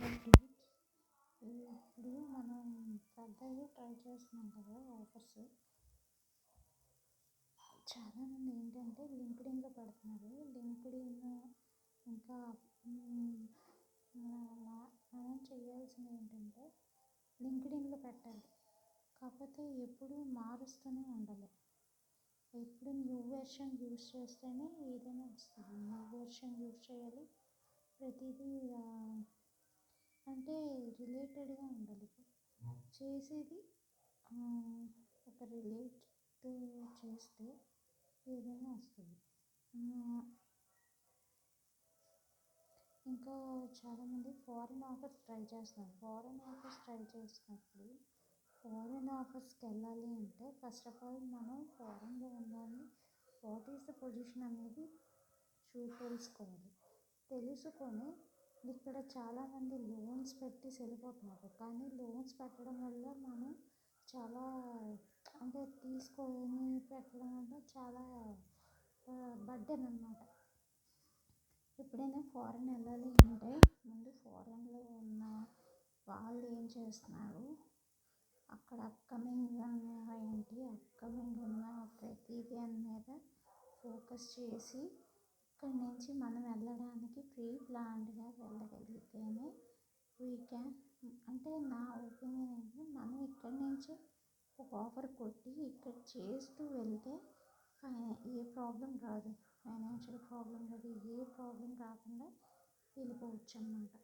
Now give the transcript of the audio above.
ఇప్పుడు మనం పెద్దగా ట్రై చేస్తున్నాం కదా ఆఫర్స్. చాలామంది ఏంటంటే లింక్డ్ఇన్లో పెడుతున్నారు. లింక్డ్ఇన్ ఇంకా మనం చేయాల్సింది ఏంటంటే లింక్డ్ఇన్లో పెట్టాలి, కాకపోతే ఎప్పుడు మారుస్తూనే ఉండాలి. ఎప్పుడు న్యూ వెర్షన్ యూస్ చేస్తేనే ఏదైనా వస్తుంది. న్యూ వెర్షన్ యూస్ చేయాలి. ప్రతిదీ అంటే రిలేటెడ్గా ఉండాలి. చేసేది ఒక రిలేట్తో చేస్తే ఏదైనా వస్తుంది. ఇంకా చాలామంది ఫారిన్ ఆఫర్స్ ట్రై చేస్తున్నారు. ఫారిన్ ఆఫర్స్కి వెళ్ళాలి అంటే ఫస్ట్ ఆఫ్ ఆల్ మనం ఫారిన్లో ఉండాలి. వాట్ ఈస్ ద పొజిషన్ అనేది తెలుసుకొని ఇక్కడ చాలామంది లోన్స్ పెట్టి వెళ్ళిపోతున్నారు. కానీ లోన్స్ పెట్టడం వల్ల మనం చాలా అంటే తీసుకొని పెట్టడం వల్ల చాలా బర్డెన్ అన్నమాట. ఎప్పుడైనా ఫారిన్ వెళ్ళాలి అంటే ముందు ఫారిన్లో ఉన్న వాళ్ళు ఏం చేస్తున్నారు, అక్కడ అప్కమింగ్ ఉన్న ప్రతి దాని మీద ఫోకస్ చేసి ఇక్కడి నుంచి మనం వెళ్ళడానికి ప్రీ ప్లాన్డ్గా వెళ్ళగలిగితేనే వీ క్యాన్. అంటే నా ఒపీనియన్ ఏంటంటే మనం ఇక్కడి నుంచి ఒక ఆఫర్ కొట్టి ఇక్కడ చేస్తూ వెళ్తే ఏ ప్రాబ్లం రాదు, ఫైనాన్షియల్ ప్రాబ్లం రాదు, ఏ ప్రాబ్లం రాకుండా వెళ్ళిపోవచ్చు అన్నమాట.